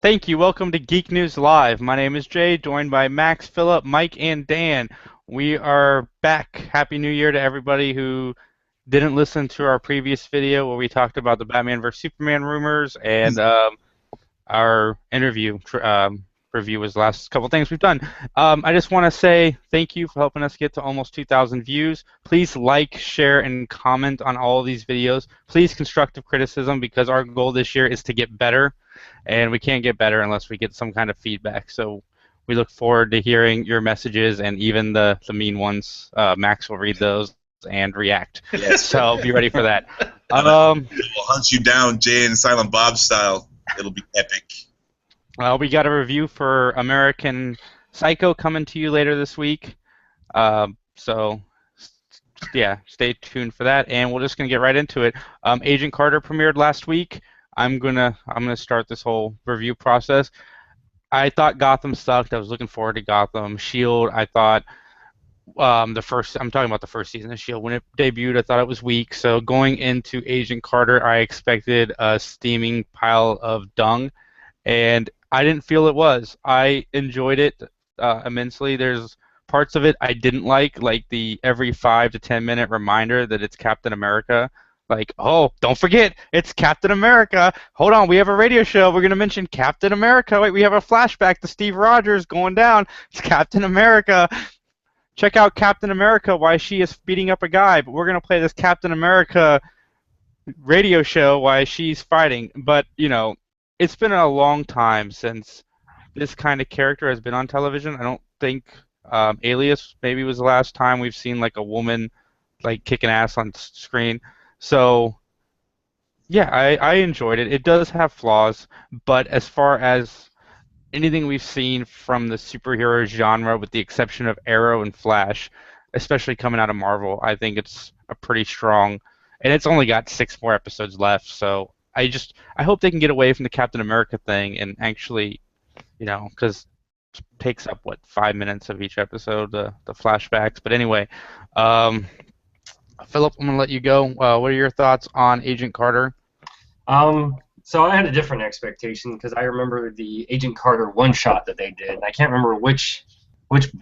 Thank you. Welcome to Geek News Live. My name is Jay, joined by Max, Philip, Mike, and Dan. We are back. Happy New Year to everybody who didn't listen to our previous video where we talked about the Batman vs Superman rumors and our review was the last couple things we've done. I just want to say thank you for helping us get to almost 2,000 views. Please like, share, and comment on all of these videos. Please constructive criticism because our goal this year is to get better, and we can't get better unless we get some kind of feedback. So we look forward to hearing your messages and even the mean ones. Max will read those and react. Yes. So be ready for that. We'll hunt you down, Jay and Silent Bob style. It'll be epic. We got a review for American Psycho coming to you later this week. So yeah, stay tuned for that, and we're just gonna get right into it. Agent Carter premiered last week. I'm gonna start this whole review process. I thought Gotham sucked. I was looking forward to Gotham. Shield, I thought I'm talking about the first season of Shield when it debuted. I thought it was weak. So going into Agent Carter, I expected a steaming pile of dung, and I didn't feel it was. I enjoyed it immensely. There's parts of it I didn't like the every 5 to 10 minute reminder that it's Captain America. Like, oh, don't forget, it's Captain America. Hold on, we have a radio show. We're going to mention Captain America. Wait, we have a flashback to Steve Rogers going down. It's Captain America. Check out Captain America, why she is beating up a guy, but we're going to play this Captain America radio show why she's fighting. But, it's been a long time since this kind of character has been on television. I don't think Alias maybe was the last time we've seen like a woman like kicking ass on screen. So yeah, I enjoyed it. It does have flaws, but as far as anything we've seen from the superhero genre, with the exception of Arrow and Flash, especially coming out of Marvel, I think it's a pretty strong. And it's only got 6 more episodes left, so I hope they can get away from the Captain America thing and actually, because it takes up what 5 minutes of each episode, the flashbacks. But anyway, um, Philip, I'm gonna let you go. What are your thoughts on Agent Carter? So I had a different expectation because I remember the Agent Carter one shot that they did. I can't remember which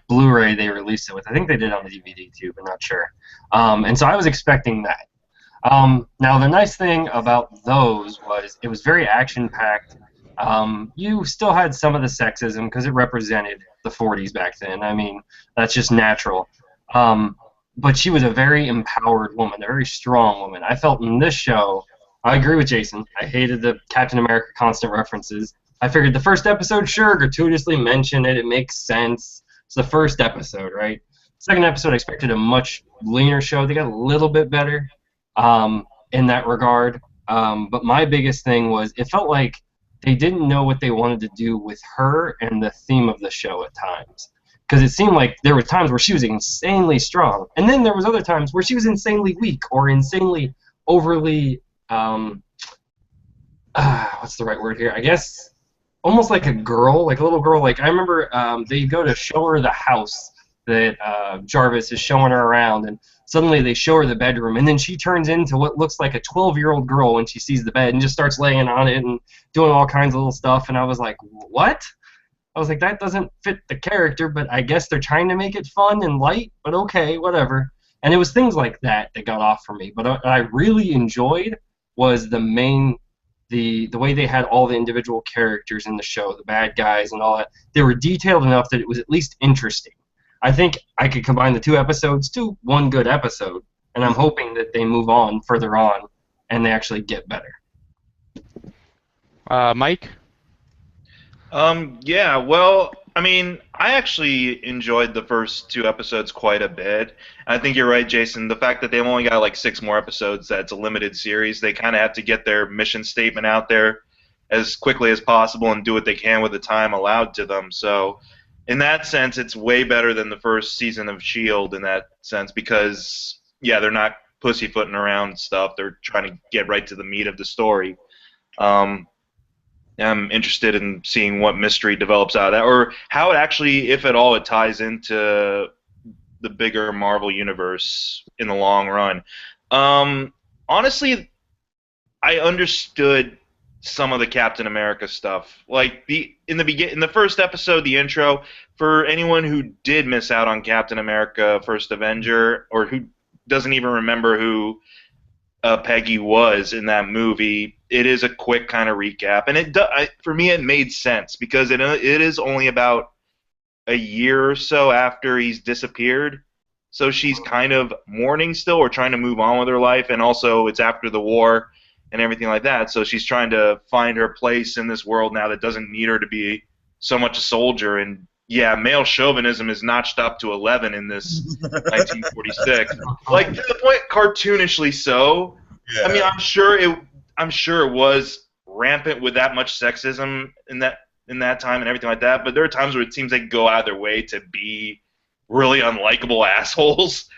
Blu-ray they released it with. I think they did it on the DVD too, but not sure. And so I was expecting that. Now the nice thing about those was it was very action-packed. You still had some of the sexism because it represented the 40s back then. I mean, that's just natural. But she was a very empowered woman, a very strong woman. I felt in this show, I agree with Jason. I hated the Captain America constant references. I figured the first episode, sure, gratuitously mention it. It makes sense. It's the first episode, right? Second episode, I expected a much leaner show. They got a little bit better in that regard. But my biggest thing was it felt like they didn't know what they wanted to do with her and the theme of the show at times. Because it seemed like there were times where she was insanely strong, and then there was other times where she was insanely weak or insanely overly what's the right word here? I guess almost like a girl, like a little girl. Like I remember they go to show her the house that Jarvis is showing her around, and suddenly they show her the bedroom, and then she turns into what looks like a 12-year-old girl when she sees the bed and just starts laying on it and doing all kinds of little stuff. And I was like, what? I was like, that doesn't fit the character, but I guess they're trying to make it fun and light, but okay, whatever. And it was things like that that got off for me. But what I really enjoyed was the way they had all the individual characters in the show, the bad guys and all that. They were detailed enough that it was at least interesting. I think I could combine the 2 episodes to one good episode, and I'm hoping that they move on further on and they actually get better. Mike? Yeah, well, I mean, I actually enjoyed the first 2 episodes quite a bit. I think you're right, Jason. The fact that they've only got like 6 more episodes, that's a limited series, they kind of have to get their mission statement out there as quickly as possible and do what they can with the time allowed to them. So, in that sense, it's way better than the first season of S.H.I.E.L.D. in that sense because, yeah, they're not pussyfooting around stuff. They're trying to get right to the meat of the story. I'm interested in seeing what mystery develops out of that, or how it actually, if at all, it ties into the bigger Marvel universe in the long run. Honestly, I understood some of the Captain America stuff. Like in the first episode, the intro, for anyone who did miss out on Captain America: First Avenger, or who doesn't even remember who Peggy was in that movie, it is a quick kind of recap, and for me it made sense because it is only about a year or so after he's disappeared. So she's kind of mourning still, or trying to move on with her life, and also it's after the war and everything like that. So she's trying to find her place in this world now that doesn't need her to be so much a soldier. And yeah, male chauvinism is notched up to 11 in this 1946, like to the point cartoonishly so. Yeah. I mean, I'm sure it was rampant with that much sexism in that time and everything like that. But there are times where it seems they go out of their way to be really unlikable assholes.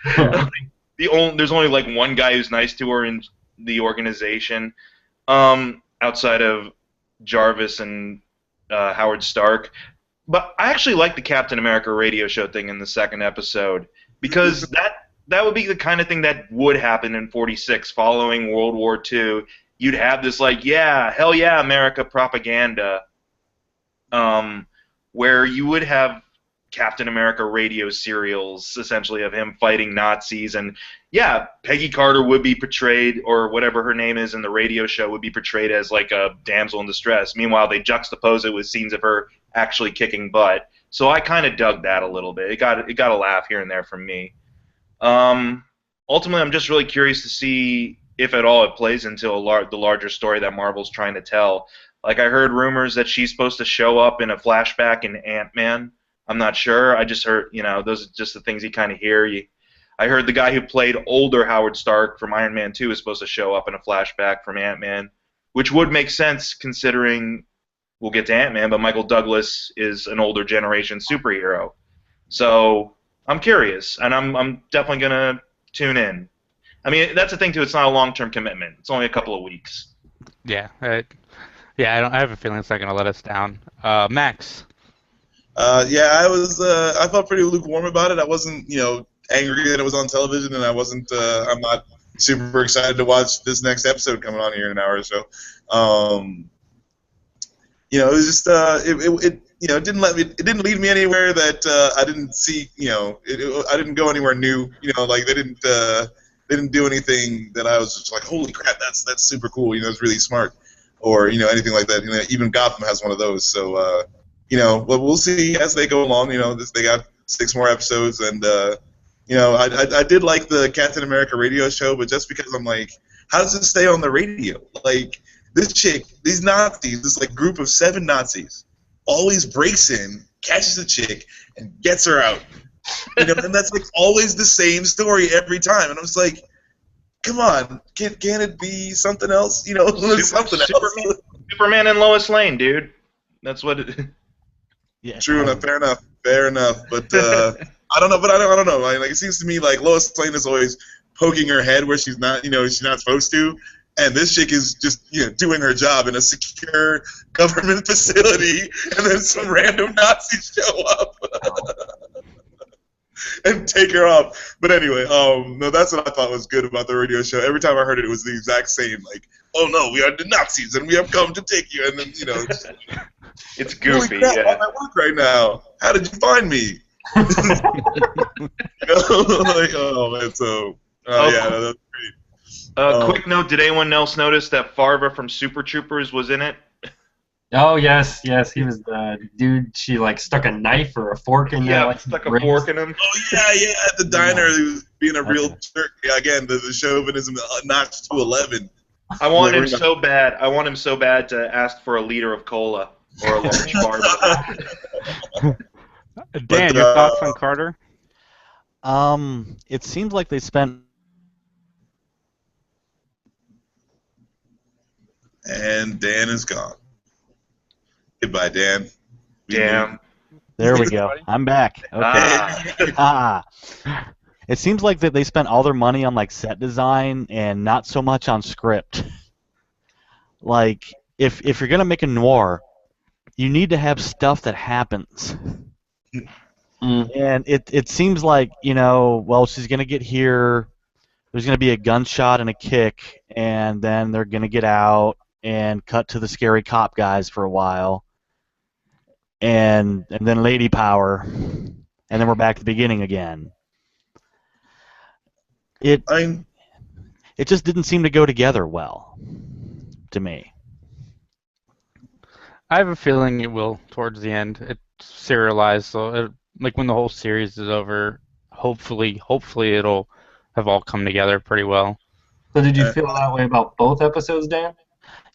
There's only like one guy who's nice to her in the organization, outside of Jarvis and Howard Stark. But I actually like the Captain America radio show thing in the second episode because that would be the kind of thing that would happen in 46 following World War II. You'd have this like, yeah, hell yeah, America propaganda, where you would have Captain America radio serials, essentially, of him fighting Nazis. And yeah, Peggy Carter would be portrayed, or whatever her name is in the radio show, would be portrayed as like a damsel in distress. Meanwhile, they juxtapose it with scenes of her actually kicking butt. So I kind of dug that a little bit. It got a laugh here and there from me. Ultimately, I'm just really curious to see if at all it plays into the larger story that Marvel's trying to tell. Like, I heard rumors that she's supposed to show up in a flashback in Ant-Man. I'm not sure. I just heard, those are just the things you kind of hear. I heard the guy who played older Howard Stark from Iron Man 2 is supposed to show up in a flashback from Ant-Man, which would make sense considering we'll get to Ant-Man, but Michael Douglas is an older generation superhero. So I'm curious, and I'm definitely going to tune in. I mean, that's the thing, too. It's not a long-term commitment. It's only a couple of weeks. Yeah. I have a feeling it's not going to let us down. Max. Yeah, I felt pretty lukewarm about it. I wasn't, angry that it was on television, and I'm not super excited to watch this next episode coming on here in an hour or so. It was just, it didn't lead me anywhere that I didn't see, I didn't go anywhere new, like they didn't do anything that I was just like, holy crap, that's super cool, it's really smart, or, anything like that. Even Gotham has one of those, so, but we'll see as they go along. They got 6 more episodes, and I did like the Captain America radio show, but just because I'm like, how does it stay on the radio? Like, this chick, these Nazis, this like group of 7 Nazis, always breaks in, catches a chick, and gets her out. And that's like always the same story every time. And I was like, come on, can it be something else? Something else. Superman and Lois Lane, dude. That's what it. Yeah. True enough. Fair enough. But I don't know. Like it seems to me like Lois Lane is always poking her head where she's not. She's not supposed to. And this chick is just doing her job in a secure government facility, and then some random Nazis show up and take her off. But anyway, no, that's what I thought was good about the radio show. Every time I heard it, it was the exact same. Like, oh no, we are the Nazis, and we have come to take you. And then it's goofy. Holy crap, yeah. I'm at work right now. How did you find me? Like, oh man, so yeah, that's great. Quick note: did anyone else notice that Farva from Super Troopers was in it? Oh yes, he was the dude. She like stuck a knife or a fork in. Yeah, like, stuck a fork in him. Oh yeah, at the diner, he was being a real jerk. Yeah, again, the chauvinism notched to 11. I want him so bad. I want him so bad to ask for a liter of cola or a large Farva. Dan, your thoughts on Carter? It seems like they spent. And Dan is gone. Goodbye, Dan. Damn. There we go. I'm back. Okay. It seems like that they spent all their money on like set design and not so much on script. Like, if you're gonna make a noir, you need to have stuff that happens. And it seems like well, she's gonna get here. There's gonna be a gunshot and a kick, and then they're gonna get out. and cut to the scary cop guys for a while, and then Lady Power, and then we're back to the beginning again. It just didn't seem to go together well to me. I have a feeling it will towards the end. It's serialized, so like when the whole series is over, hopefully it'll have all come together pretty well. So did you feel that way about both episodes, Dan?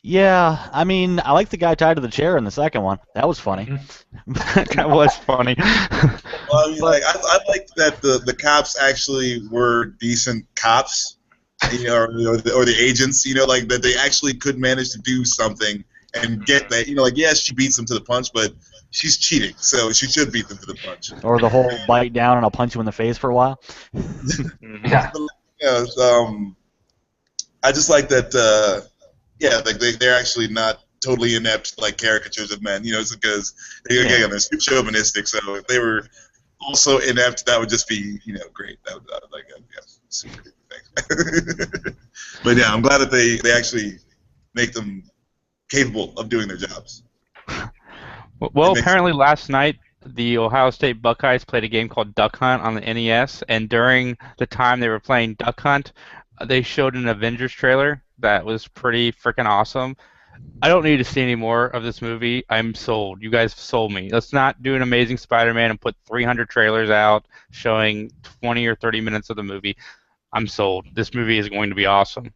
Yeah, I mean, I like the guy tied to the chair in the second one. That was funny. That was funny. Well, I mean, like I like that the cops actually were decent cops, you know, or the agents, you know, like that they actually could manage to do something and get that, you know, like yes, she beats them to the punch, but she's cheating, so she should beat them to the punch. Or the whole bite down and I'll punch you in the face for a while. Yeah. You know, I just like that. Yeah, like they're actually not totally inept like caricatures of men. You know, it's because again they're chauvinistic. So if they were also inept, that would just be great. That would like super good. Thanks. But yeah, I'm glad that they actually make them capable of doing their jobs. Well, apparently last night the Ohio State Buckeyes played a game called Duck Hunt on the NES, and during the time they were playing Duck Hunt, they showed an Avengers trailer that was pretty freaking awesome. I don't need to see any more of this movie. I'm sold. You guys sold me. Let's not do an Amazing Spider-Man and put 300 trailers out showing 20 or 30 minutes of the movie. I'm sold. This movie is going to be awesome.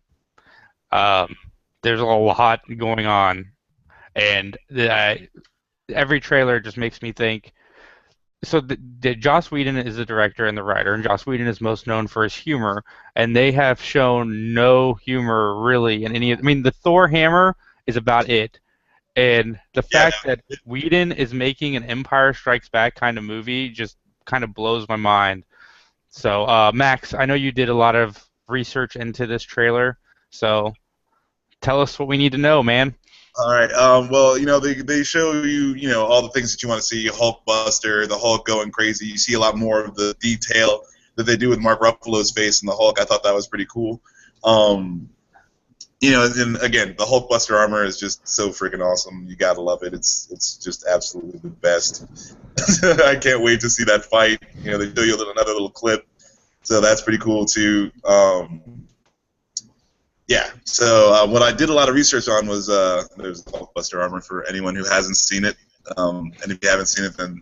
There's a lot going on, and every trailer just makes me think. So Joss Whedon is the director and the writer, and Joss Whedon is most known for his humor, and they have shown no humor really in any of. I mean, the Thor hammer is about it, and the fact that Whedon is making an Empire Strikes Back kind of movie just kind of blows my mind. So, Max, I know you did a lot of research into this trailer, so tell us what we need to know, man. All right. Well, they show you, all the things that you want to see. Hulkbuster, the Hulk going crazy. You see a lot more of the detail that they do with Mark Ruffalo's face in the Hulk. I thought that was pretty cool. And again, the Hulkbuster armor is just so freaking awesome. You gotta love it. It's just absolutely the best. I can't wait to see that fight. They show you another little clip, so that's pretty cool too. Yeah, so what I did a lot of research on was there's the Hulkbuster armor for anyone who hasn't seen it. And if you haven't seen it, then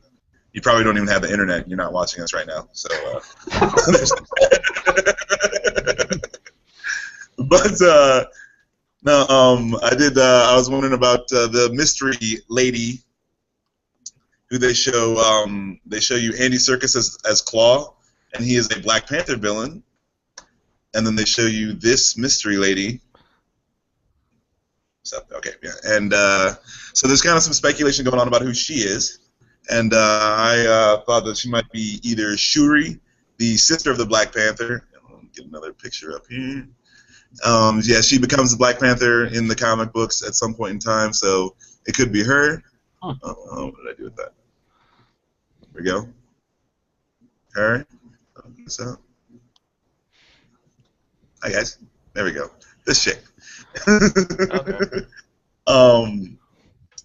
you probably don't even have the internet. You're not watching us right now. So, but no, I did. I was wondering about the mystery lady who they show. They show you Andy Serkis as Claw, and he is a Black Panther villain. And then they show you this mystery lady. So, okay, yeah. And so there's kind of some speculation going on about who she is. And I thought that she might be either Shuri, the sister of the Black Panther. Let me get another picture up here. Yeah, she becomes the Black Panther in the comic books at some point in time, so it could be her. What did I do with that? There we go. All right. So. Hi guys. There we go. This chick. Okay.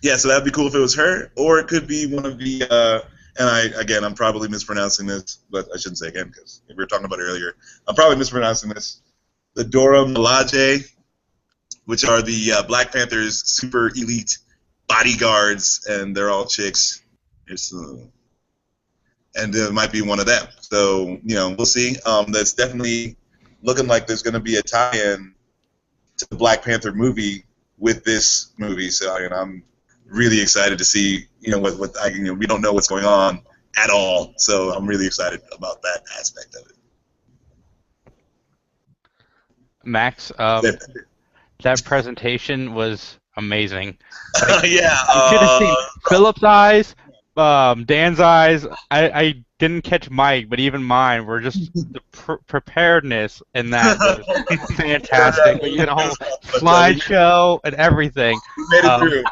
Yeah, so that'd be cool if it was her, or it could be one of the. And I'm probably mispronouncing this, but I shouldn't say again because we were talking about it earlier. I'm probably mispronouncing this. The Dora Milaje, which are the Black Panther's super elite bodyguards, and they're all chicks. And it might be one of them. So we'll see. That's definitely looking like there's going to be a tie-in to the Black Panther movie with this movie. So I'm really excited to see we don't know what's going on at all. So I'm really excited about that aspect of it. Max, that presentation was amazing. Yeah, you should have seen Philip's eyes, Dan's eyes. I didn't catch Mike, but even mine were just the preparedness in that was fantastic. You had a whole slideshow and everything. We made it through.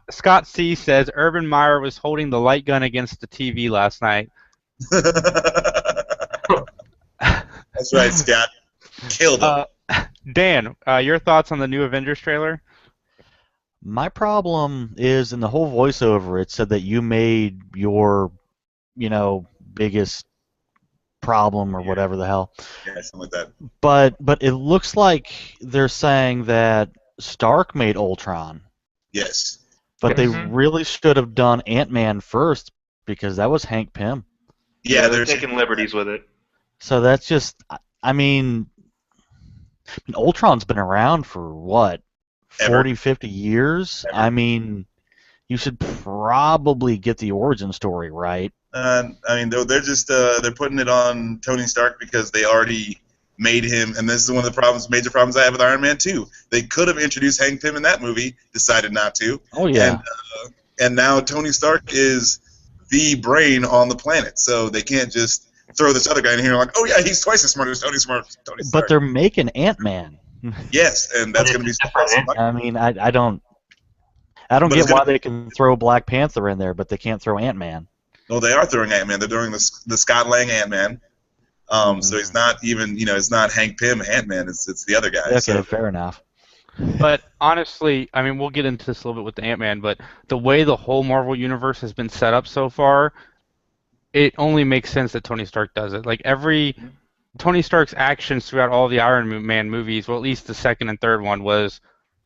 Scott C says Urban Meyer was holding the light gun against the TV last night. That's right, Scott. Killed him. Dan, your thoughts on the new Avengers trailer? My problem is in the whole voiceover, it said that you made your, biggest problem or Yeah, whatever the hell. yeah, something like that. But it looks like they're saying that Stark made Ultron, Yes. but they Mhm. really should have done Ant-Man first because that was Hank Pym. Yeah, Yeah, they're there's taking liberties with it. So that's just, I mean, Ultron's been around for what, ever. 40, 50 years? Ever. I mean, you should probably get the origin story right. I mean, they're just they're putting it on Tony Stark because they already made him, and this is one of the major problems I have with Iron Man 2. They could have introduced Hank Pym in that movie, decided not to, Oh, and yeah. now Tony Stark is the brain on the planet, so they can't just throw this other guy in here like, oh yeah, he's twice as smart as Tony But Stark. they're making Ant-Man. Yes, and But that's it's going to a be different awesome. Ant- I mean, I don't But it's get going why to they can throw Black Panther in there, but they can't throw Ant-Man. well, they are throwing Ant-Man. They're throwing the Scott Lang Ant-Man. So it's not even, it's not Hank Pym Ant-Man. It's the other guy. Okay, So fair enough. But honestly, I mean, we'll get into this a little bit with the Ant-Man, but the way the whole Marvel universe has been set up so far, it only makes sense that Tony Stark does it. Like every Tony Stark's actions throughout all the Iron Man movies, well, at least the second and third one, was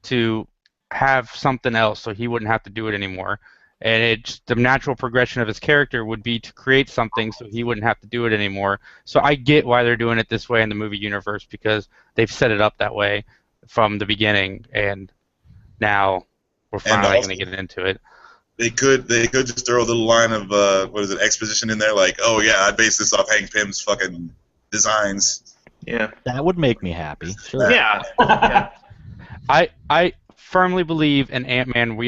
to have something else so he wouldn't have to do it anymore. And the natural progression of his character would be to create something so he wouldn't have to do it anymore. So I get why they're doing it this way in the movie universe because they've set it up that way from the beginning, and now we're and finally going also to get into it. they could just throw a little line of what is it, exposition in there, like, oh yeah, I based this off Hank Pym's fucking designs. Yeah. That would make me happy. Sure. Yeah. Yeah. I firmly believe in Ant-Man.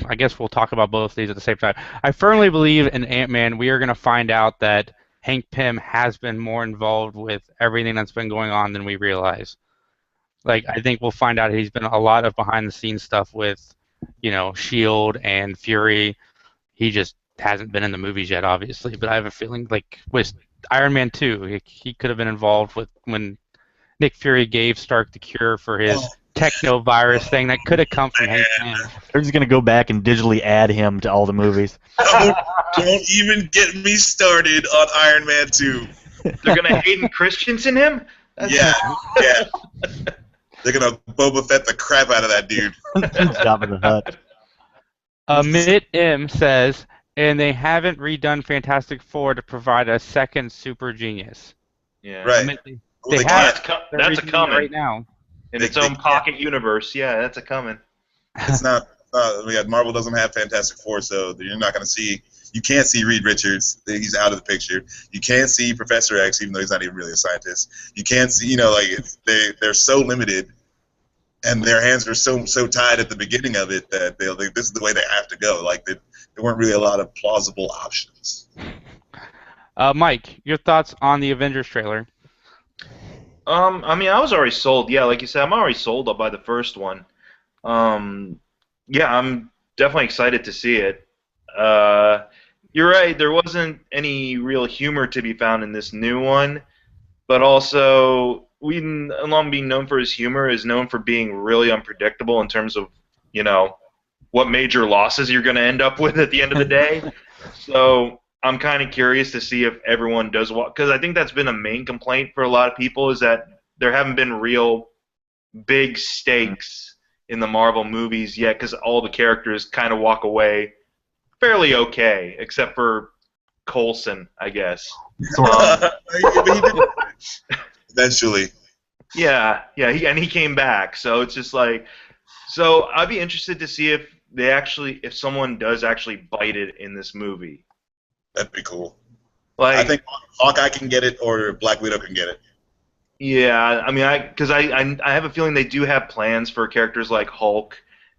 I guess we'll talk about both of these at the same time. I firmly believe in Ant-Man. We are going to find out that Hank Pym has been more involved with everything that's been going on than we realize. Like, I think we'll find out he's been a lot of behind-the-scenes stuff with, Shield and Fury. He just hasn't been in the movies yet, obviously. But I have a feeling, like, with Iron Man 2, he could have been involved with when Nick Fury gave Stark the cure for his techno virus thing that could have come from Hank Pym. They're just gonna go back and digitally add him to all the movies. Don't even get me started on Iron Man 2. They're gonna Hayden Christensen him? Yeah, yeah. They're gonna Boba Fett the crap out of that dude. Jabba the Hutt. Amit M says, and they haven't redone Fantastic Four to provide a second super genius. Yeah. Right. They Well, they have. can't. They're That's a redoing it coming. right now. In They- its they own can't. pocket universe. Yeah, that's a coming. It's not. Marvel doesn't have Fantastic Four, so you're not going to see. You can't see Reed Richards; he's out of the picture. You can't see Professor X, even though he's not even really a scientist. You can't see, they're so limited, and their hands are so tied at the beginning of it that this is the way they have to go. Like there weren't really a lot of plausible options. Mike, your thoughts on the Avengers trailer? I mean, I was already sold. Yeah, like you said, I'm already sold up by the first one. Yeah, I'm definitely excited to see it. You're right. There wasn't any real humor to be found in this new one, but also Whedon, along being known for his humor, is known for being really unpredictable in terms of what major losses you're going to end up with at the end of the day. So I'm kind of curious to see if everyone does what, because I think that's been a main complaint for a lot of people is that there haven't been real big stakes in the Marvel movies yet, because all the characters kind of walk away fairly okay, except for Coulson, I guess. But he did eventually. Yeah, he came back, so it's just like, so I'd be interested to see if someone does actually bite it in this movie. That'd be cool. Like, I think Hawkeye can get it, or Black Widow can get it. yeah, I mean, because I have a feeling they do have plans for characters like Hulk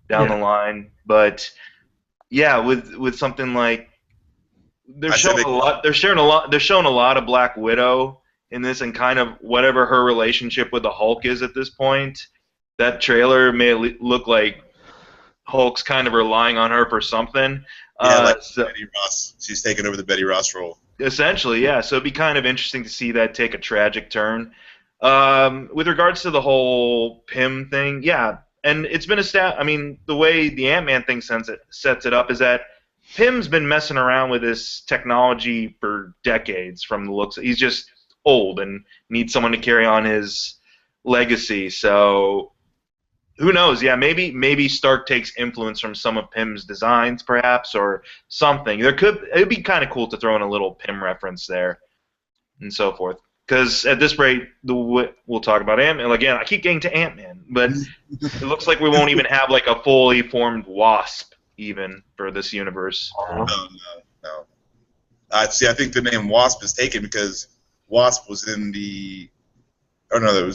down the line, but yeah, with something like they're showing a lot of Black Widow in this, and kind of whatever her relationship with the Hulk is at this point. That trailer may look like Hulk's kind of relying on her for something. Yeah, Betty Ross. She's taking over the Betty Ross role. Essentially, yeah. So it'd be kind of interesting to see that take a tragic turn. With regards to the whole Pym thing, yeah, and it's been established. I mean, the way the Ant-Man thing sets it up is that Pym's been messing around with this technology for decades. From the looks, he's just old and needs someone to carry on his legacy. So who knows? Yeah, maybe Stark takes influence from some of Pym's designs, perhaps, or something. It'd be kind of cool to throw in a little Pym reference there, and so forth. Because at this rate, we'll talk about Ant-Man again. I keep getting to Ant-Man, but it looks like we won't even have like a fully formed Wasp even for this universe. No. See, I think the name Wasp is taken because Wasp was in the. Oh no,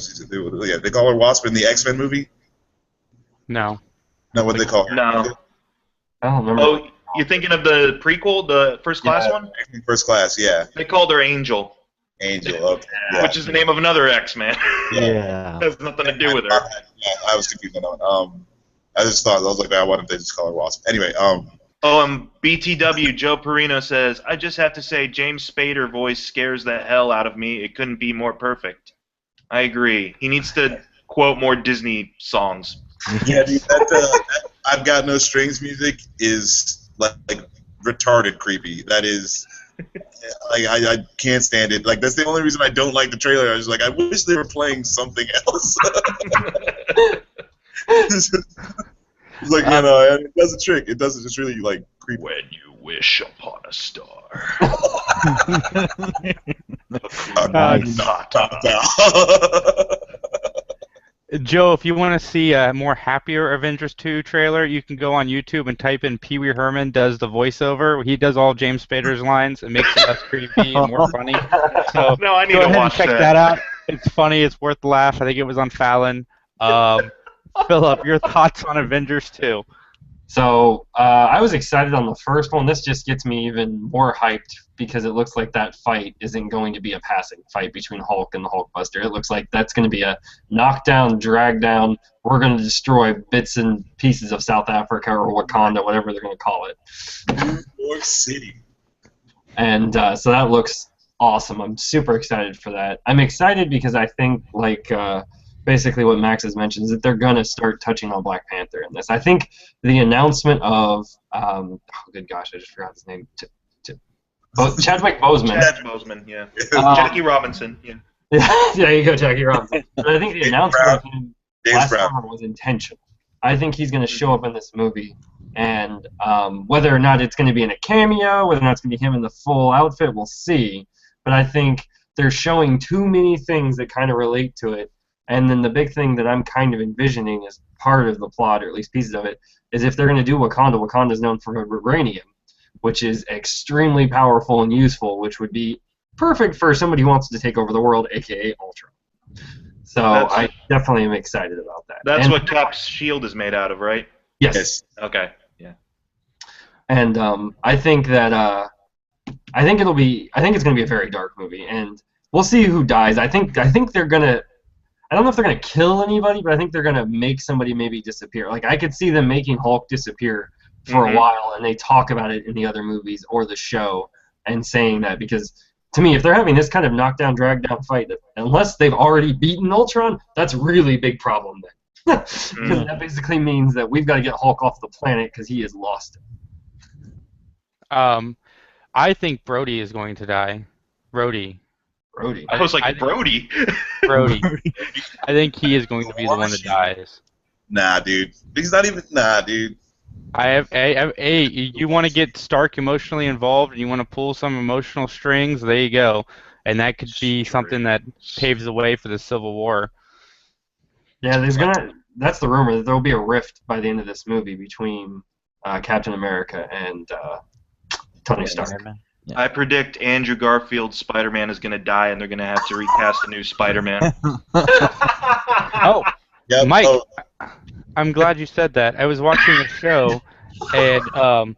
they call her Wasp in the X-Men movie. No. No, what do they call her? No. I don't remember. Oh, you're thinking of the prequel, the First Class one? First Class, yeah. They called her Angel. Angel, okay. Yeah. Which is the name of another X-Man. Yeah. Has nothing to do with her. Yeah, I was confused on that one. I just thought, I was like, why don't they just call her Wasp? Anyway, BTW, Joe Perino says, I just have to say, James Spader voice scares the hell out of me. It couldn't be more perfect. I agree. He needs to quote more Disney songs. Yeah, dude, that I've Got No Strings music is like retarded creepy. That is, like, I can't stand it. Like, that's the only reason I don't like the trailer. I was like, I wish they were playing something else. It's like, it does a trick. It doesn't. It's really like creepy. When you wish upon a star. Nice. Joe, if you want to see a more happier Avengers 2 trailer, you can go on YouTube and type in Pee Wee Herman does the voiceover. He does all James Spader's lines and makes it less creepy and more funny. So No, I need go to ahead and watch check that out. It's funny. It's worth the laugh. I think it was on Fallon. Philip, your thoughts on Avengers 2? So I was excited on the first one. This just gets me even more hyped because it looks like that fight isn't going to be a passing fight between Hulk and the Hulkbuster. It looks like that's going to be a knockdown, drag down. We're going to destroy bits and pieces of South Africa or Wakanda, whatever they're going to call it. New York City. And so that looks awesome. I'm super excited for that. I'm excited because I think basically what Max has mentioned is that they're going to start touching on Black Panther in this. I think the announcement of, oh good gosh, I just forgot his name. Chadwick Boseman. Chad Boseman, yeah. Jackie Robinson, yeah. Yeah, there you go, Jackie Robinson. But I think the announcement of him last Brown. summer was intentional. I think he's going to show up in this movie, and whether or not it's going to be in a cameo, whether or not it's going to be him in the full outfit, we'll see. But I think they're showing too many things that kind of relate to it. And then the big thing that I'm kind of envisioning as part of the plot, or at least pieces of it, is if they're going to do Wakanda, Wakanda's known for vibranium, which is extremely powerful and useful, which would be perfect for somebody who wants to take over the world, a.k.a. Ultron. So I definitely am excited about that. That's what Cap's shield is made out of, right? Yes. Okay, yeah. And I think that I think it's going to be a very dark movie, and we'll see who dies. I think they're going to. I don't know if they're going to kill anybody, but I think they're going to make somebody maybe disappear. Like, I could see them making Hulk disappear for a while, and they talk about it in the other movies or the show and saying that, because to me, if they're having this kind of knockdown, drag-down fight, unless they've already beaten Ultron, that's a really big problem then. Because that basically means that we've got to get Hulk off the planet because he has lost it. I think Brody is going to die. Brody. I was like, Brody? Brody. I think he is going to be the one that dies. Nah, dude. He's not even. Nah, dude. You want to get Stark emotionally involved and you want to pull some emotional strings, there you go. And that could be something that paves the way for the Civil War. Yeah, that's the rumor, that there will be a rift by the end of this movie between Captain America and Tony Stark. Yeah. I predict Andrew Garfield's Spider-Man is going to die, and they're going to have to recast a new Spider-Man. Oh, Yep. Mike, Oh, I'm glad you said that. I was watching a show, and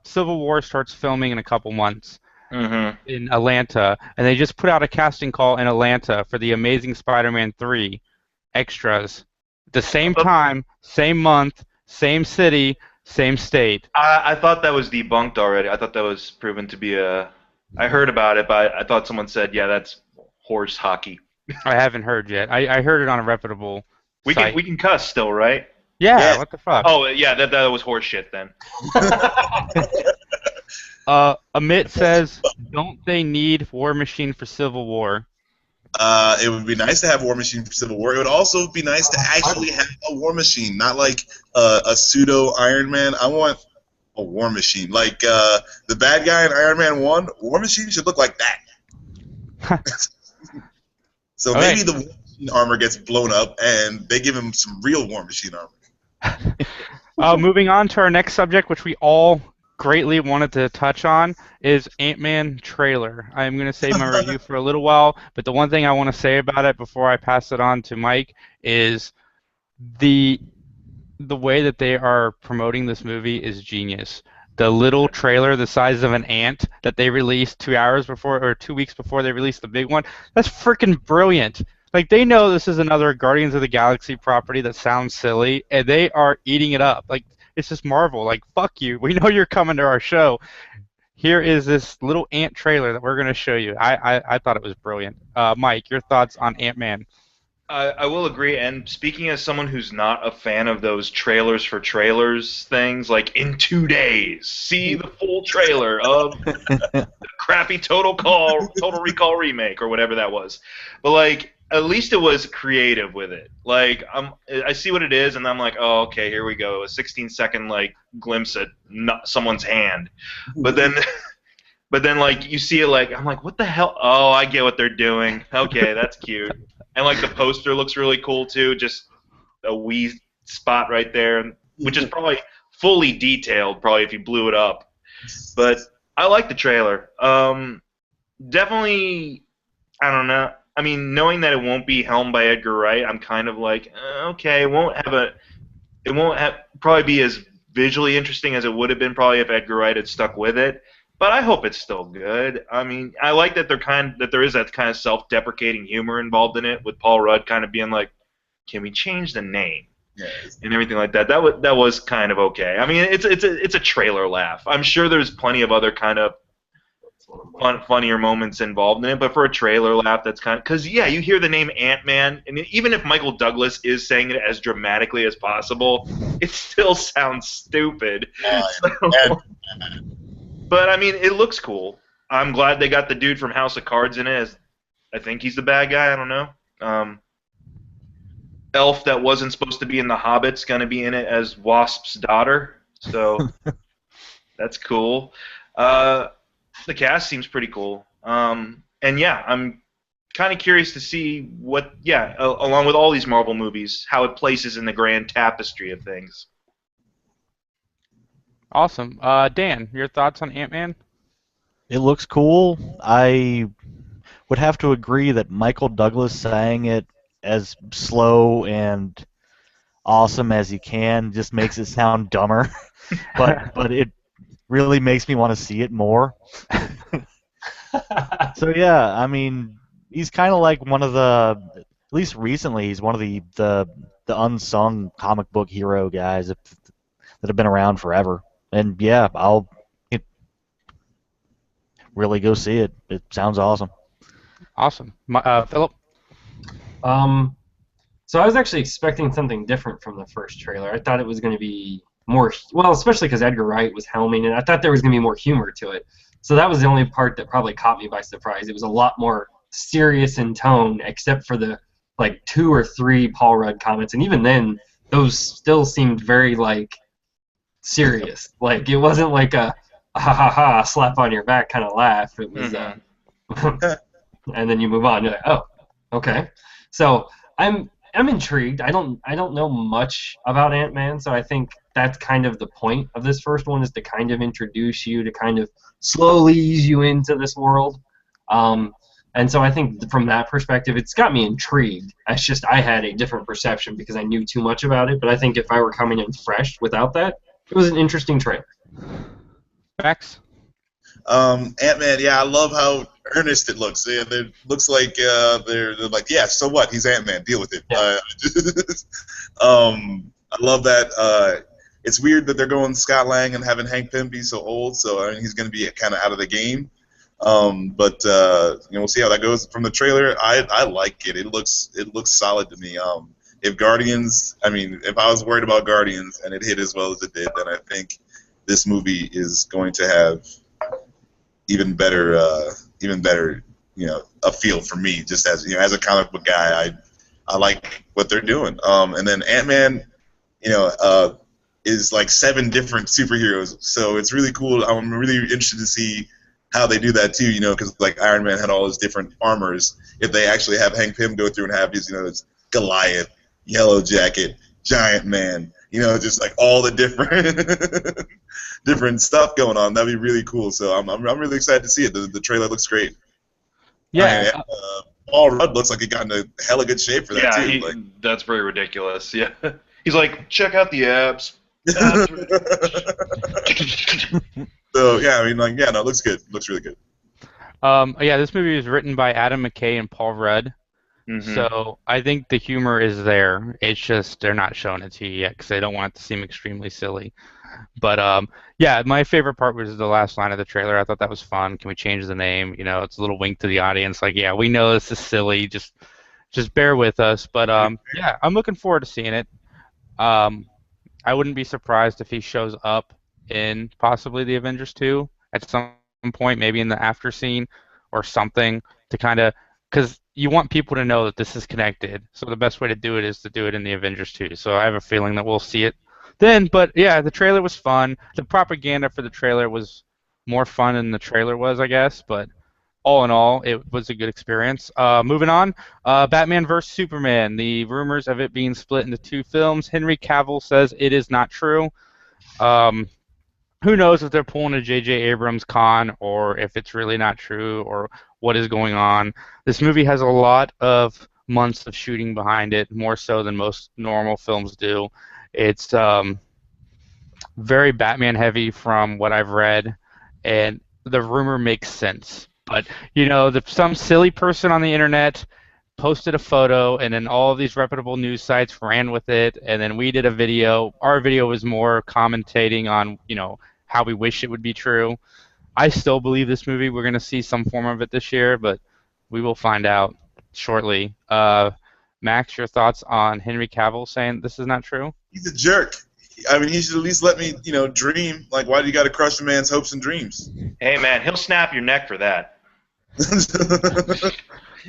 Civil War starts filming in a couple months in Atlanta, and they just put out a casting call in Atlanta for the Amazing Spider-Man 3 extras. At the same time, same month, same city, same state. I thought that was debunked already. I thought that was proven to be I heard about it, but I thought someone said, yeah, that's horse hockey. I haven't heard yet. I heard it on a reputable site. We can cuss still, right? Yeah, Yeah. what the fuck? Oh yeah, that was horse shit then. Amit says, don't they need War Machine for Civil War? It would be nice to have War Machine for Civil War. It would also be nice to actually have a War Machine, not like a pseudo Iron Man. I want a War Machine. Like the bad guy in Iron Man 1, War Machine should look like that. So Okay. maybe the War Machine armor gets blown up and they give him some real War Machine armor. Moving on to our next subject, which we all greatly wanted to touch on, is Ant-Man trailer. I'm going to save my review for a little while, but the one thing I want to say about it before I pass it on to Mike is the way that they are promoting this movie is genius. The little trailer the size of an ant that they released 2 hours before or 2 weeks before they released the big one, that's freaking brilliant. Like, they know this is another Guardians of the Galaxy property that sounds silly, and they are eating it up. Like, it's just Marvel. Like, fuck you. We know you're coming to our show. Here is this little ant trailer that we're going to show you. I thought it was brilliant. Mike, your thoughts on Ant-Man? I will agree. And speaking as someone who's not a fan of those trailers for trailers things, like in 2 days, see the full trailer of the crappy Total Recall remake or whatever that was. But like, at least it was creative with it. Like, I see what it is, and I'm like, oh, okay, here we go, a 16-second like glimpse at someone's hand. But then, like you see it, like I'm like, what the hell? Oh, I get what they're doing. Okay, that's cute. And like the poster looks really cool too, just a wee spot right there, which is probably fully detailed, probably if you blew it up. But I like the trailer. Definitely, I don't know. I mean, knowing that it won't be helmed by Edgar Wright, I'm kind of like, okay, it won't probably be as visually interesting as it would have been probably if Edgar Wright had stuck with it. But I hope it's still good. I mean, I like that there is that kind of self-deprecating humor involved in it, with Paul Rudd kind of being like, "Can we change the name?" Yes. And everything like that. That was kind of okay. I mean, it's a trailer laugh. I'm sure there's plenty of other kind of funnier moments involved in it, but for a trailer laugh, that's kind of because you hear the name Ant-Man, and even if Michael Douglas is saying it as dramatically as possible, it still sounds stupid. But I mean, it looks cool. I'm glad they got the dude from House of Cards in it. I think he's the bad guy. I don't know. Elf that wasn't supposed to be in The Hobbit's gonna be in it as Wasp's daughter. So that's cool. The cast seems pretty cool. And yeah, I'm kind of curious to see what, along with all these Marvel movies, how it places in the grand tapestry of things. Awesome. Dan, your thoughts on Ant-Man? It looks cool. I would have to agree that Michael Douglas saying it as slow and awesome as he can just makes it sound dumber. but it really makes me want to see it more. So yeah, I mean, he's kind of like one of the, at least recently, he's one of the unsung comic book hero guys that have been around forever. And yeah, I'll really go see it. It sounds awesome. Awesome. Philip? So I was actually expecting something different from the first trailer. I thought it was going to be more, well, especially because Edgar Wright was helming, and I thought there was going to be more humor to it. So that was the only part that probably caught me by surprise. It was a lot more serious in tone, except for the like 2 or 3 Paul Rudd comments, and even then, those still seemed very like serious. Like it wasn't like a ha ha ha slap on your back kind of laugh. It was, and then you move on. You're like, oh, okay. So I'm intrigued. I don't know much about Ant-Man, so I think that's kind of the point of this first one, is to kind of introduce you, to kind of slowly ease you into this world. And so I think from that perspective, it's got me intrigued. It's just I had a different perception because I knew too much about it. But I think if I were coming in fresh without that, it was an interesting trailer. Max? Ant-Man, yeah, I love how earnest it looks. Yeah, it looks like they're like, yeah, so what? He's Ant-Man. Deal with it. Yeah. I love that. It's weird that they're going Scott Lang and having Hank Pym be so old. So I mean, he's going to be kind of out of the game. But we'll see how that goes. From the trailer, I like it. It looks solid to me. if Guardians, I mean, if I was worried about Guardians and it hit as well as it did, then I think this movie is going to have even better, a feel for me. Just as as a comic book guy, I like what they're doing. And then Ant-Man, is like 7 different superheroes, so it's really cool. I'm really interested to see how they do that too, because like Iron Man had all his different armors. If they actually have Hank Pym go through and have his, it's Goliath, Yellow Jacket, Giant Man, just like all the different different stuff going on. That'd be really cool. So I'm really excited to see it. The trailer looks great. Yeah. Paul Rudd looks like he got into hella good shape for that too. Yeah, that's very ridiculous. Yeah, he's like, check out the abs. So yeah, I mean, no, it looks good. It looks really good. Yeah, this movie was written by Adam McKay and Paul Rudd. Mm-hmm. So I think the humor is there. It's just they're not showing it to you yet because they don't want it to seem extremely silly. But yeah, my favorite part was the last line of the trailer. I thought that was fun. Can we change the name? It's a little wink to the audience, like, yeah, we know this is silly. Just bear with us. But yeah, I'm looking forward to seeing it. I wouldn't be surprised if he shows up in possibly the Avengers 2 at some point, maybe in the after scene or something, to kind of, because you want people to know that this is connected. So the best way to do it is to do it in the Avengers 2. So I have a feeling that we'll see it then. But yeah, the trailer was fun. The propaganda for the trailer was more fun than the trailer was, I guess. But all in all, it was a good experience. Moving on, Batman vs. Superman. The rumors of it being split into 2 films. Henry Cavill says it is not true. Who knows if they're pulling a J.J. Abrams con or if it's really not true or what is going on. This movie has a lot of months of shooting behind it, more so than most normal films do. It's very Batman heavy from what I've read, and the rumor makes sense. But, some silly person on the internet posted a photo, and then all of these reputable news sites ran with it, and then we did a video. Our video was more commentating on, how we wish it would be true. I still believe this movie, we're going to see some form of it this year, but we will find out shortly. Max, your thoughts on Henry Cavill saying this is not true? He's a jerk. I mean, he should at least let me, dream. Like, why do you got to crush a man's hopes and dreams? Hey, man, he'll snap your neck for that. I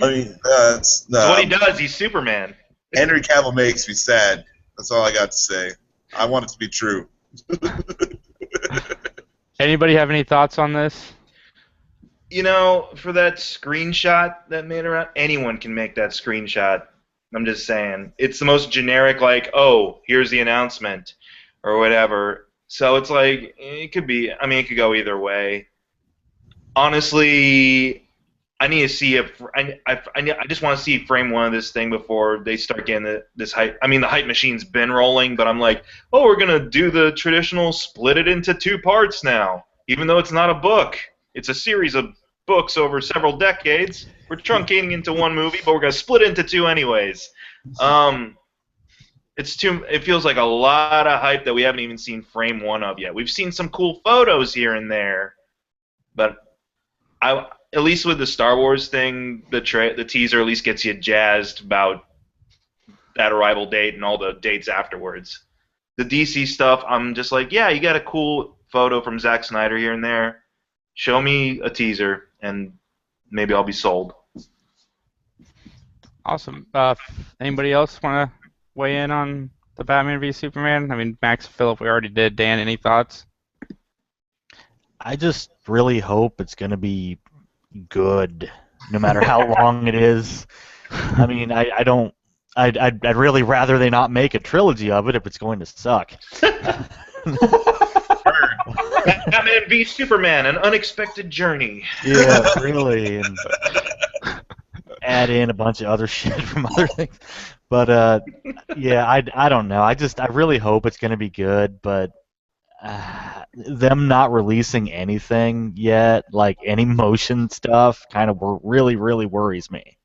mean, that's what he does. He's Superman. Henry Cavill makes me sad. That's all I got to say. I want it to be true. Anybody have any thoughts on this? For that screenshot that made around, anyone can make that screenshot. I'm just saying. It's the most generic, like, oh, here's the announcement, or whatever. So it's like, it could be, it could go either way. Honestly, I need to see if I just want to see frame 1 of this thing before they start getting this hype. I mean, the hype machine's been rolling, but I'm like, oh, we're gonna do the traditional split it into 2 parts now, even though it's not a book. It's a series of books over several decades. We're truncating into 1 movie, but we're gonna split it into 2 anyways. It feels like a lot of hype that we haven't even seen frame 1 of yet. We've seen some cool photos here and there, but at least with the Star Wars thing, the teaser at least gets you jazzed about that arrival date and all the dates afterwards. The DC stuff, I'm just like, yeah, you got a cool photo from Zack Snyder here and there. Show me a teaser, and maybe I'll be sold. Awesome. Anybody else want to weigh in on the Batman v Superman? I mean, Max, Philip, we already did. Dan, any thoughts? I just really hope it's going to be good, no matter how long it is. I mean, I'd really rather they not make a trilogy of it if it's going to suck. Batman v Superman: An Unexpected Journey. Yeah, really, and add in a bunch of other shit from other things. But yeah, I don't know. I really hope it's going to be good, but them not releasing anything yet, like any motion stuff, kind of really worries me.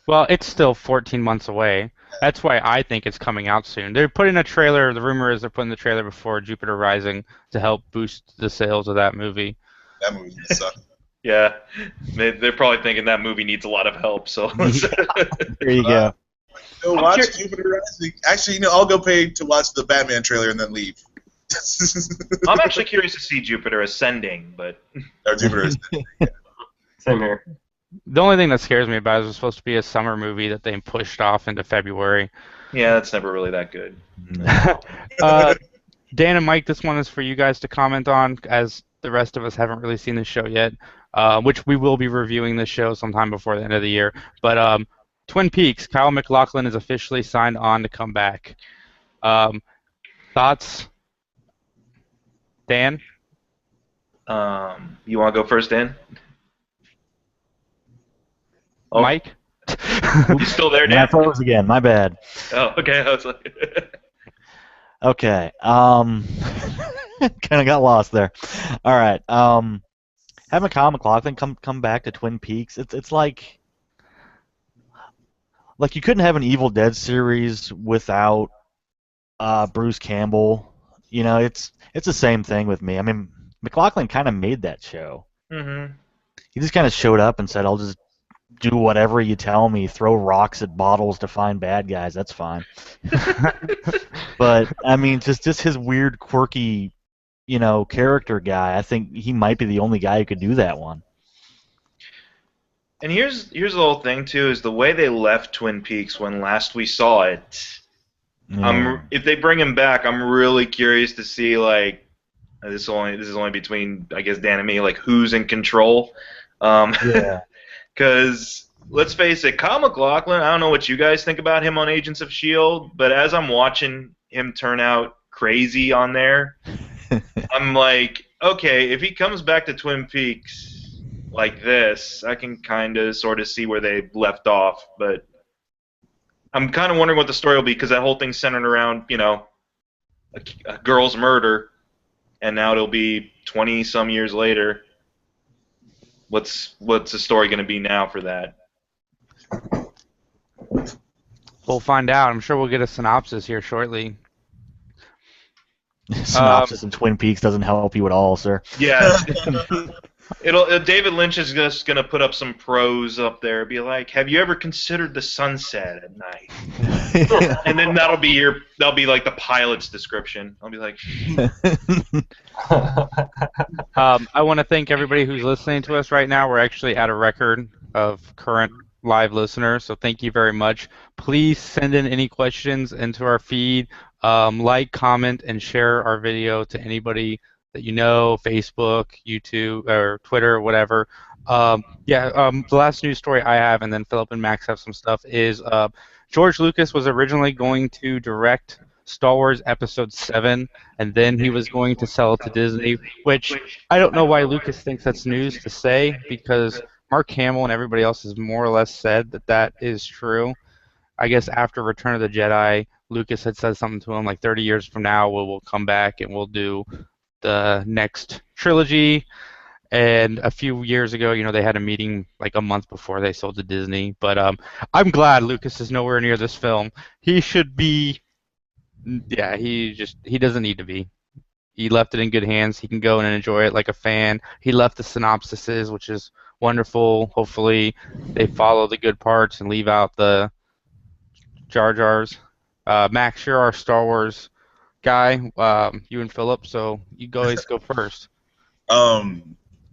Well, it's still 14 months away. That's why I think it's coming out soon. They're putting a trailer, the rumor is they're putting the trailer before Jupiter Rising to help boost the sales of that movie. That movie's gonna suck. Yeah, they're probably thinking that movie needs a lot of help. So There you go. Go watch Jupiter Rising. Actually, I'll go pay to watch the Batman trailer and then leave. I'm actually curious to see Jupiter Ascending, but Or Jupiter Ascending. Same here. The only thing that scares me about it is it's supposed to be a summer movie that they pushed off into February. yeah, that's never really that good. Dan and Mike, this one is for you guys to comment on, as the rest of us haven't really seen the show yet, which we will be reviewing this show sometime before the end of the year. But Twin Peaks, Kyle MacLachlan is officially signed on to come back. Thoughts? Dan? You want to go first, Dan? Oh. Mike? You still there, I Dan? froze again. My bad. Oh, okay. I was like, Okay. Kind of got lost there. All right. Having Kyle MacLachlan come back to Twin Peaks, it's like you couldn't have an Evil Dead series without Bruce Campbell. It's the same thing with me. I mean, MacLachlan kind of made that show. mm-hmm. He just kind of showed up and said, "I'll just do whatever you tell me. Throw rocks at bottles to find bad guys. That's fine." But I mean, just his weird, quirky, character guy. I think he might be the only guy who could do that one. And here's the whole thing too: is the way they left Twin Peaks when last we saw it. Yeah. If they bring him back, I'm really curious to see like this is only between I guess Dan and me, like who's in control. Yeah. Because let's face it, Kyle MacLachlan, I don't know what you guys think about him on Agents of S.H.I.E.L.D., but as I'm watching him turn out crazy on there, I'm like, okay, if he comes back to Twin Peaks like this, I can kind of sort of see where they left off, but I'm kind of wondering what the story will be because that whole thing's centered around, a girl's murder, and now it'll be 20-some years later. What's the story going to be now for that? We'll find out. I'm sure we'll get a synopsis here shortly. Synopsis in Twin Peaks doesn't help you at all, sir. Yeah. David Lynch is just going to put up some prose up there, be like, "Have you ever considered the sunset at night?" And then that'll be like the pilot's description. I'll be like, I want to thank everybody who's listening to us right now. We're actually at a record of current live listeners, so thank you very much. Please send in any questions into our feed. Like, comment, and share our video to anybody that you know, Facebook, YouTube, or Twitter, whatever. The last news story I have, and then Philip and Max have some stuff, is George Lucas was originally going to direct Star Wars Episode 7, and then he was going to sell it to Disney, which I don't know why Lucas thinks that's news to say, because Mark Hamill and everybody else has more or less said that is true. I guess after Return of the Jedi, Lucas had said something to him like 30 years from now, we'll come back and we'll do the next trilogy. And a few years ago, they had a meeting like a month before they sold to Disney. But I'm glad Lucas is nowhere near this film. He should be. Yeah, he doesn't need to be. He left it in good hands. He can go and enjoy it like a fan. He left the synopsises, which is wonderful. Hopefully, they follow the good parts and leave out the Jar Jars. Max, you're our Star Wars guy. You and Philip, so you guys go first.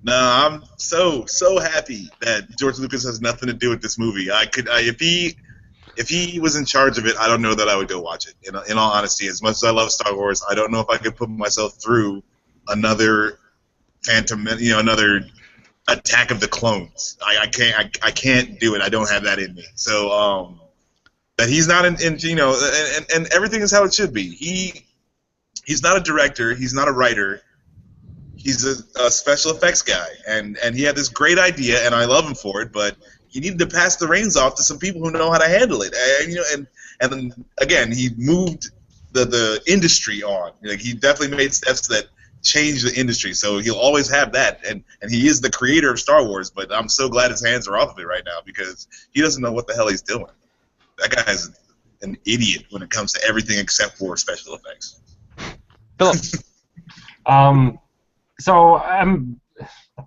No, I'm so happy that George Lucas has nothing to do with this movie. If he was in charge of it, I don't know that I would go watch it. In all honesty, as much as I love Star Wars, I don't know if I could put myself through another another Attack of the Clones. I can't do it. I don't have that in me. So that he's not in and everything is how it should be. He's not a director. He's not a writer. He's a special effects guy, and he had this great idea, and I love him for it. But he needed to pass the reins off to some people who know how to handle it. And then again, he moved the industry on. He definitely made steps that changed the industry. So he'll always have that, and he is the creator of Star Wars. But I'm so glad his hands are off of it right now because he doesn't know what the hell he's doing. That guy's an idiot when it comes to everything except for special effects. Philip. So I'm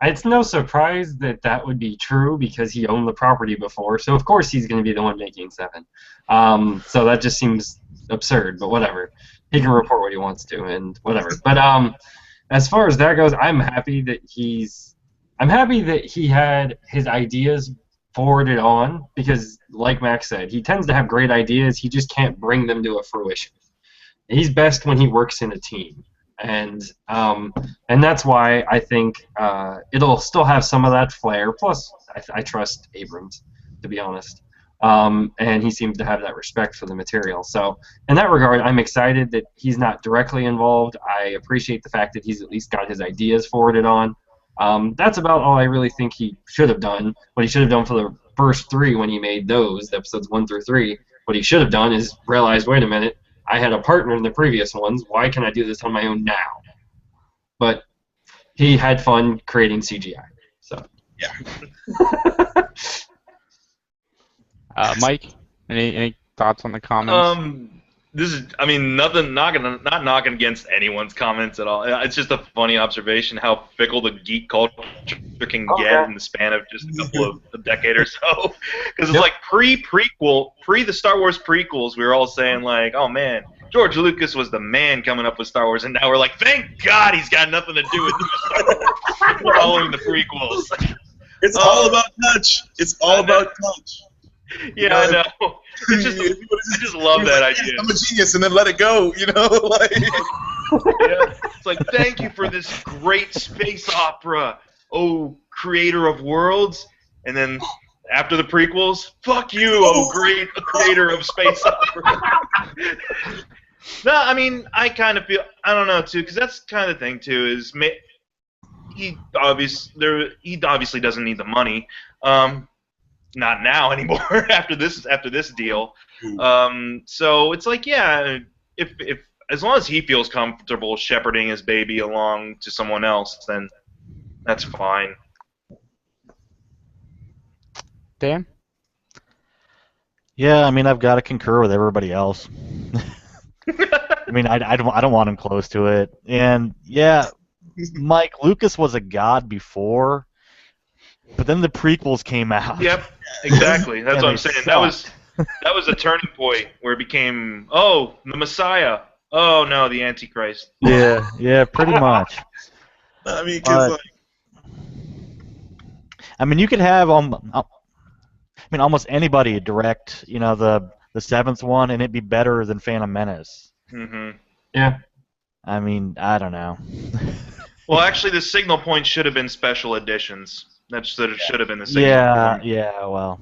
it's no surprise that that would be true because he owned the property before, so of course he's going to be the one making 7. So that just seems absurd, but whatever. He can report what he wants to, and whatever. But as far as that goes, I'm happy that he had his ideas forwarded on because, like Max said, he tends to have great ideas. He just can't bring them to a fruition. He's best when he works in a team, and that's why I think it'll still have some of that flair. Plus, I trust Abrams, to be honest, and he seems to have that respect for the material. So, in that regard, I'm excited that he's not directly involved. I appreciate the fact that he's at least got his ideas forwarded on. That's about all I really think he should have done. What he should have done for the first 3 when he made those, episodes 1 through 3, what he should have done is realize, wait a minute, I had a partner in the previous ones. Why can I do this on my own now? But he had fun creating CGI. So Yeah. Mike, any thoughts on the comments? This is, I mean, not knocking against anyone's comments at all. It's just a funny observation how fickle the geek culture can get in the span of just a couple of a decade or so. Because it's like pre the Star Wars prequels, we were all saying like, oh man, George Lucas was the man coming up with Star Wars, and now we're like, thank God he's got nothing to do with Star Wars following the prequels. It's all about touch. It's all about touch. Yeah, I know. It's just, I just love that idea. I'm a genius, and then let it go. Like. Yeah. It's like, thank you for this great space opera, oh creator of worlds. And then after the prequels, fuck you, oh great creator of space opera. No, I mean, I kind of feel, I don't know too, because that's kind of the thing too. Is he obviously doesn't need the money. Not now anymore after this deal. So it's like, yeah, if as long as he feels comfortable shepherding his baby along to someone else, then that's fine. Dan? Yeah, I mean, I've got to concur with everybody else. I mean, I don't want him close to it. And yeah, Mike, Lucas was a god before, but then the prequels came out. Yep, exactly. That's what I'm saying. Sucked. That was a turning point where it became, oh, the Messiah. Oh no, the Antichrist. Yeah, pretty much. I mean, because I mean, you could have almost anybody direct, the 7th one, and it'd be better than Phantom Menace. Mm-hmm. yeah. I mean, I don't know. Well, actually, the signal point should have been special editions. That should have been the signal point. Yeah, well.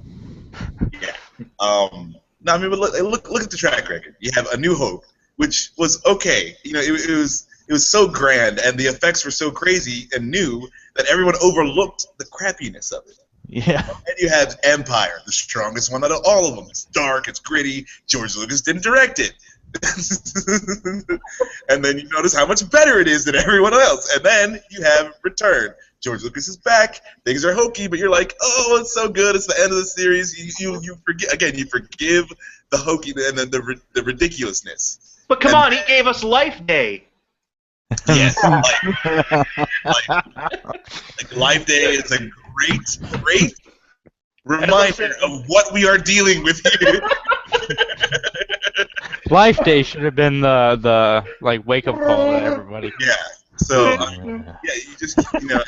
Yeah. No, I mean, but look at the track record. You have A New Hope, which was okay. It was so grand, and the effects were so crazy and new that everyone overlooked the crappiness of it. Yeah. And you have Empire, the strongest one out of all of them. It's dark, it's gritty. George Lucas didn't direct it. And then you notice how much better it is than everyone else. And then you have Return. George Lucas is back. Things are hokey, but you're like, oh, it's so good. It's the end of the series. You forget again. You forgive the hokey and then the ridiculousness. But come on, he gave us Life Day. Yes, like Life Day is a great reminder of what we are dealing with here. Life Day should have been the wake up call to everybody. Yeah. So yeah, you just and then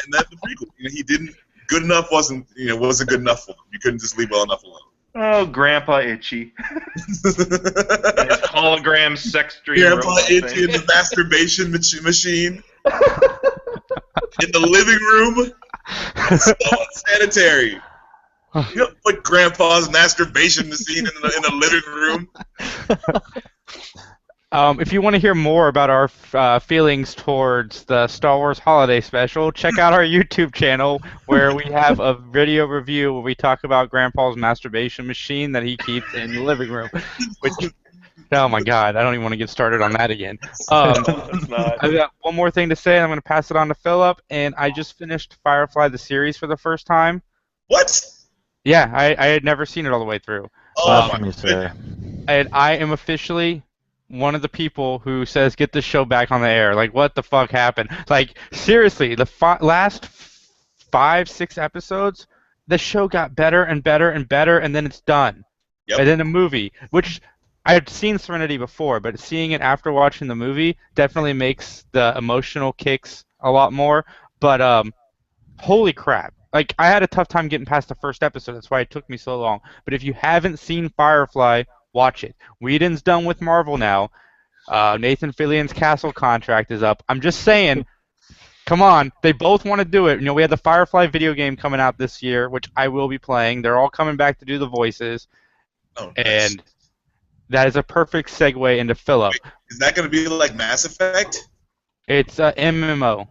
the prequel. He didn't. Good enough wasn't good enough for him. You couldn't just leave well enough alone. Oh, Grandpa Itchy. His hologram sex dream. Grandpa Itchy in the masturbation machine. In the living room. So unsanitary. You don't put Grandpa's masturbation machine in the living room. If you want to hear more about our feelings towards the Star Wars Holiday Special, check out our YouTube channel where we have a video review where we talk about Grandpa's masturbation machine that he keeps in the living room. Which, oh my God, I don't even want to get started on that again. I've got one more thing to say, and I'm going to pass it on to Philip. And I just finished Firefly the series for the first time. What? Yeah, I had never seen it all the way through. Oh my God. And I am officially one of the people who says get this show back on the air. Like, what the fuck happened? Like, seriously, the last 5, 6 episodes, the show got better and better and better, and then it's done. Yep. And then the movie, which I had seen Serenity before, but seeing it after watching the movie definitely makes the emotional kicks a lot more. But holy crap. Like, I had a tough time getting past the first episode. That's why it took me so long. But if you haven't seen Firefly, watch it. Whedon's done with Marvel now. Nathan Fillion's Castle contract is up. I'm just saying, come on. They both want to do it. You know, we had the Firefly video game coming out this year, which I will be playing. They're all coming back to do the voices. Oh, nice. And that is a perfect segue into Philip. Wait, is that going to be like Mass Effect? It's a MMO.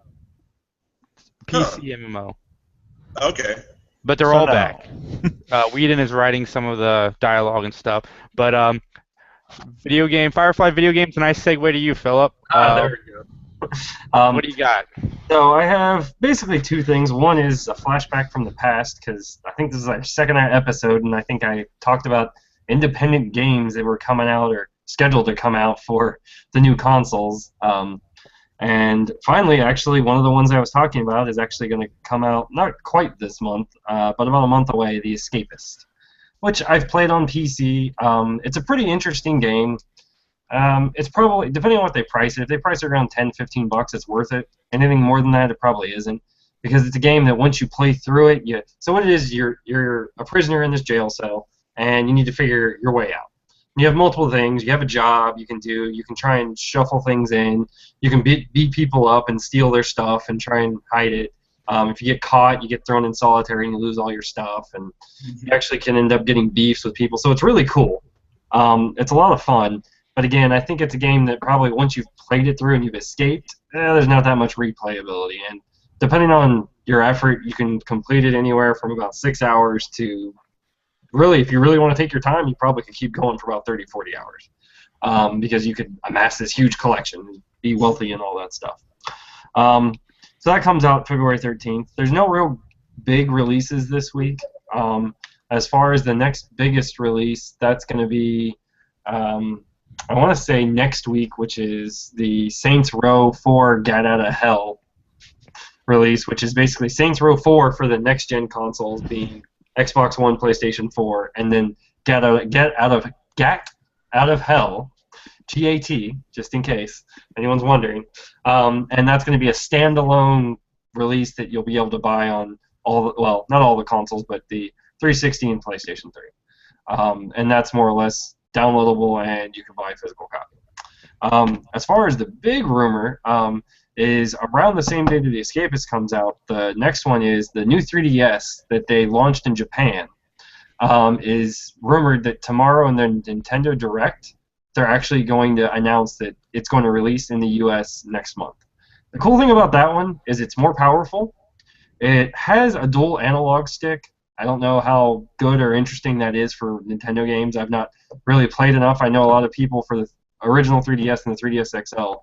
Huh. PC MMO. Okay. But they're all back. Whedon is writing some of the dialogue and stuff. But Firefly video game's a nice segue to you, Philip. There we go. What do you got? So I have basically two things. One is a flashback from the past, because I think this is our second episode, and I think I talked about independent games that were coming out or scheduled to come out for the new consoles. And finally, actually, one of the ones I was talking about is actually going to come out not quite this month, but about a month away, The Escapist, which I've played on PC. It's a pretty interesting game. It's probably, depending on what they price it, if they price it around $10-15, it's worth it. Anything more than that, it probably isn't, because it's a game that once you play through it, so what it is, you're a prisoner in this jail cell, and you need to figure your way out. You have multiple things. You have a job you can do. You can try and shuffle things in. You can beat people up and steal their stuff and try and hide it. If you get caught, you get thrown in solitary and you lose all your stuff. And you actually can end up getting beefs with people. So it's really cool. It's a lot of fun. But again, I think it's a game that probably once you've played it through and you've escaped, there's not that much replayability. And depending on your effort, you can complete it anywhere from about 6 hours to... Really, if you really want to take your time, you probably could keep going for about 30, 40 hours, because you could amass this huge collection, be wealthy and all that stuff. So that comes out February 13th. There's no real big releases this week. As far as the next biggest release, that's going to be, I want to say next week, which is the Saints Row 4 Get Out of Hell release, which is basically Saints Row 4 for the next-gen consoles being Xbox One, PlayStation 4, and then Get Out of Hell, GAT, just in case anyone's wondering. And that's going to be a standalone release that you'll be able to buy on not all the consoles, but the 360 and PlayStation 3. And that's more or less downloadable, and you can buy a physical copy. As far as the big rumor, is around the same day that The Escapist comes out, the next one is the new 3DS that they launched in Japan. Is rumored that tomorrow in their Nintendo Direct, they're actually going to announce that it's going to release in the US next month. The cool thing about that one is it's more powerful. It has a dual analog stick. I don't know how good or interesting that is for Nintendo games. I've not really played enough. I know a lot of people for the original 3DS and the 3DS XL,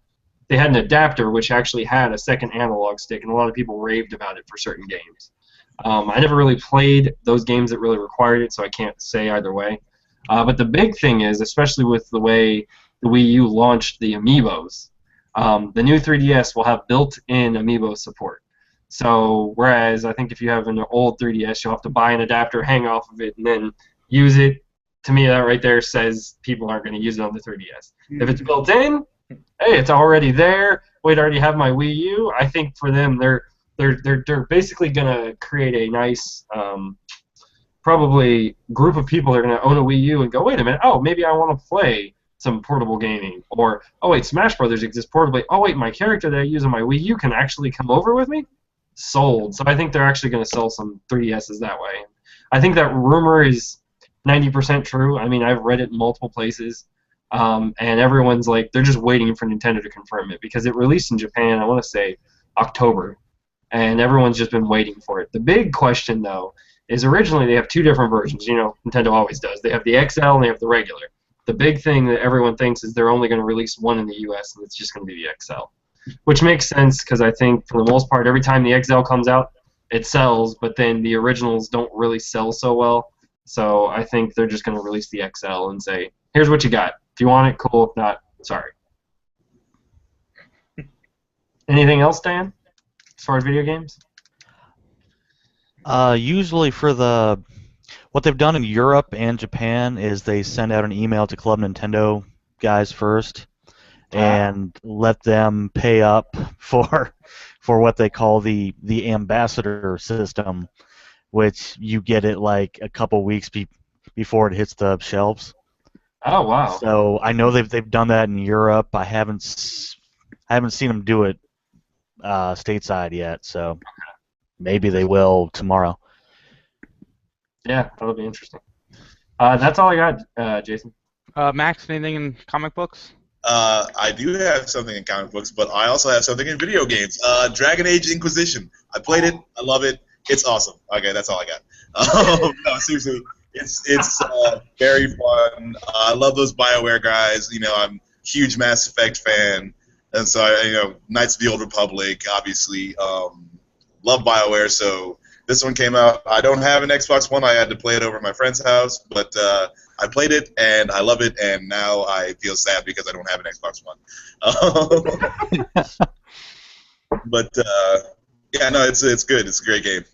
they had an adapter which actually had a second analog stick, and a lot of people raved about it for certain games. I never really played those games that really required it, so I can't say either way. But the big thing is, especially with the way the Wii U launched the Amiibos, the new 3DS will have built-in Amiibo support. So whereas I think if you have an old 3DS, you'll have to buy an adapter, hang off of it, and then use it. To me, that right there says people aren't going to use it on the 3DS. If it's built in, hey, it's already there. Wait, I already have my Wii U. I think for them, they're basically gonna create a nice, probably group of people that are gonna own a Wii U and go, wait a minute, oh, maybe I want to play some portable gaming, or oh wait, Smash Brothers exists portably. Oh wait, my character that I use on my Wii U can actually come over with me. Sold. So I think they're actually gonna sell some 3DSs that way. I think that rumor is 90% true. I mean, I've read it in multiple places. And everyone's like, they're just waiting for Nintendo to confirm it, because it released in Japan, I want to say, October, and everyone's just been waiting for it. The big question, though, is originally they have two different versions. You know, Nintendo always does. They have the XL and they have the regular. The big thing that everyone thinks is they're only going to release one in the US, and it's just going to be the XL, which makes sense because I think for the most part, every time the XL comes out, it sells, but then the originals don't really sell so well. So I think they're just going to release the XL and say, here's what you got. If you want it, cool. If not, Sorry. Anything else, Dan? As far as video games? Usually what they've done in Europe and Japan is they send out an email to Club Nintendo guys first and let them pay up for what they call the ambassador system, which you get it like a couple weeks before it hits the shelves. Oh wow! So I know they've done that in Europe. I haven't seen them do it stateside yet. So maybe they will tomorrow. Yeah, that'll be interesting. That's all I got, Jason. Max, anything in comic books? I do have something in comic books, but I also have something in video games. Dragon Age Inquisition. I played it. I love it. It's awesome. Okay, that's all I got. No, seriously, it's very fun. I love those BioWare guys. You know, I'm a huge Mass Effect fan, and so Knights of the Old Republic, obviously. Love BioWare, so this one came out. I don't have an Xbox One. I had to play it over at my friend's house, but I played it, and I love it, and now I feel sad because I don't have an Xbox One. But, yeah, no, it's good. It's a great game.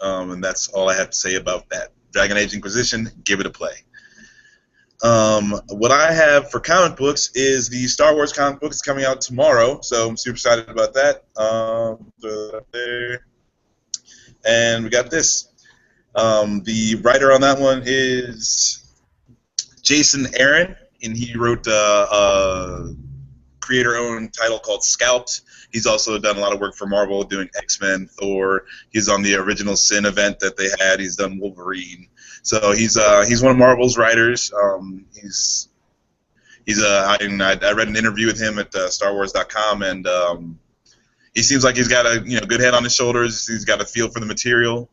And that's all I have to say about that. Dragon Age Inquisition, give it a play. What I have for comic books is the Star Wars comic book is coming out tomorrow, so I'm super excited about that. There. And we got this. The writer on that one is Jason Aaron, and he wrote a creator-owned title called Scalped. He's also done a lot of work for Marvel, doing X-Men, Thor. He's on the original Sin event that they had. He's done Wolverine. So he's one of Marvel's writers. I read an interview with him at StarWars.com, and he seems like he's got a good head on his shoulders. He's got a feel for the material.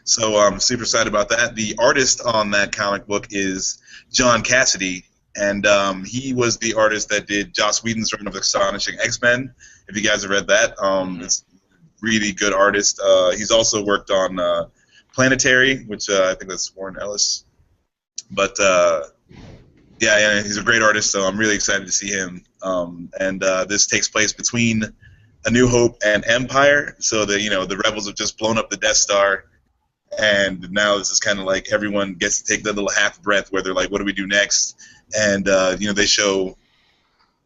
So I'm super excited about that. The artist on that comic book is John Cassidy, and he was the artist that did Joss Whedon's run of Astonishing X-Men. If you guys have read that, it's really good artist. He's also worked on Planetary, which I think that's Warren Ellis. But yeah, he's a great artist, so I'm really excited to see him. And this takes place between A New Hope and Empire. So the rebels have just blown up the Death Star, and now this is kind of like everyone gets to take that little half breath where they're like, what do we do next? And they show,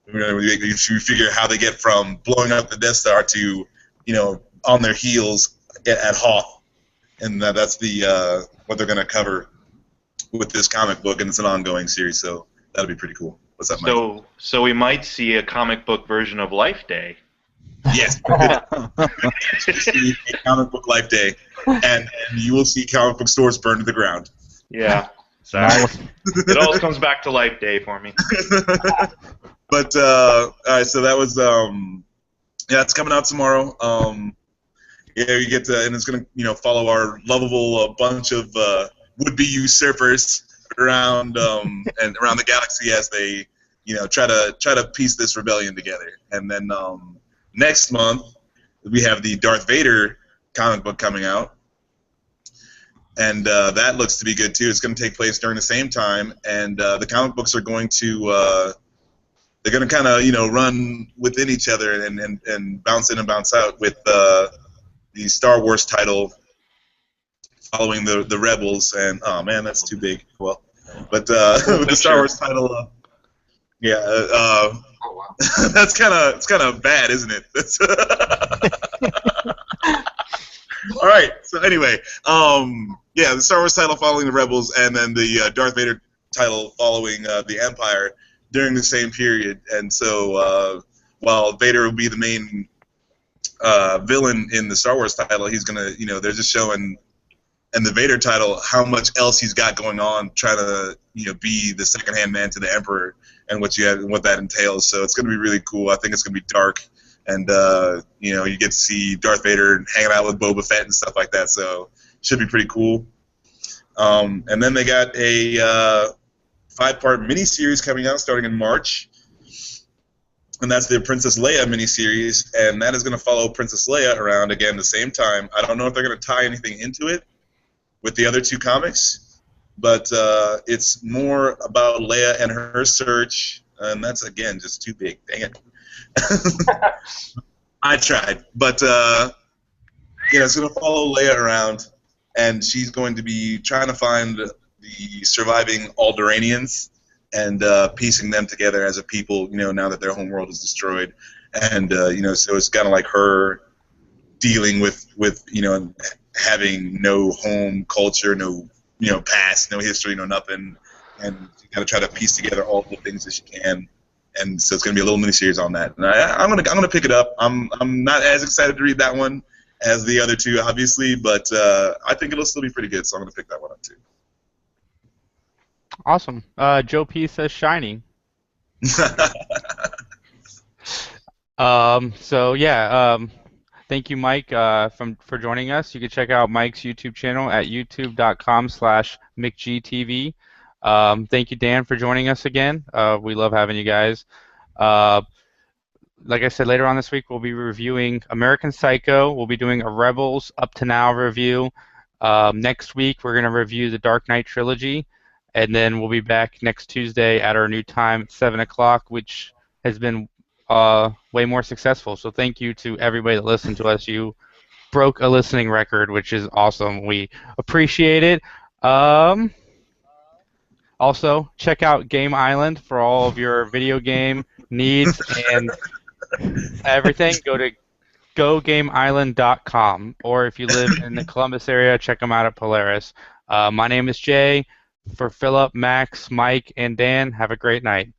you figure how they get from blowing up the Death Star to on their heels at Hoth, and that's the what they're going to cover with this comic book, and it's an ongoing series, so that'll be pretty cool. What's up, Mike? So we might see a comic book version of Life Day. Yes. See a comic book Life Day, and you will see comic book stores burned to the ground. Yeah. Sorry. It always comes back to Life Day for me. But all right, so that was it's coming out tomorrow. Yeah, you get to, and it's gonna follow our lovable bunch of would-be usurpers around and around the galaxy as they try to piece this rebellion together. And then next month we have the Darth Vader comic book coming out, and that looks to be good too. It's going to take place during the same time, and the comic books are going to they're going to kind of run within each other and bounce in and bounce out with the Star Wars title following the Rebels, and oh man, that's too big. Well, but with the Star Wars title, that's kind of bad, isn't it? That's all right. So anyway, the Star Wars title following the Rebels, and then the Darth Vader title following the Empire during the same period. And so while Vader will be the main villain in the Star Wars title, he's gonna, they're just showing in the Vader title how much else he's got going on, trying to, be the second-hand man to the Emperor and what that entails. So it's gonna be really cool. I think it's gonna be dark, and you get to see Darth Vader hanging out with Boba Fett and stuff like that. So should be pretty cool. And then they got a 5-part miniseries coming out starting in March. And that's the Princess Leia miniseries, and that is going to follow Princess Leia around again the same time. I don't know if they're going to tie anything into it with the other 2 comics, but it's more about Leia and her search and that's again just too big. Dang it. I tried, but it's going to follow Leia around, and she's going to be trying to find the surviving Alderaanians and piecing them together as a people. Now that their homeworld is destroyed, and so it's kind of like her dealing with having no home culture, no past, no history, no nothing, and you got to try to piece together all the things that she can. And so it's going to be a little miniseries on that. And I'm gonna pick it up. I'm not as excited to read that one as the other two, obviously, but I think it'll still be pretty good. So I'm gonna pick that one up too. Awesome. Joe P says Shining. So yeah. Thank you, Mike, for joining us. You can check out Mike's YouTube channel at youtube.com/McGTV. Thank you, Dan, for joining us again. We love having you guys. Like I said, later on this week, we'll be reviewing American Psycho. We'll be doing a Rebels up to now review. Next week, we're going to review the Dark Knight trilogy. And then we'll be back next Tuesday at our new time, 7 o'clock, which has been way more successful. So thank you to everybody that listened to us. You broke a listening record, which is awesome. We appreciate it. Also, check out Game Island for all of your video game needs and everything. Go to gogameisland.com, or if you live in the Columbus area, check them out at Polaris. My name is Jay. For Philip, Max, Mike, and Dan, have a great night.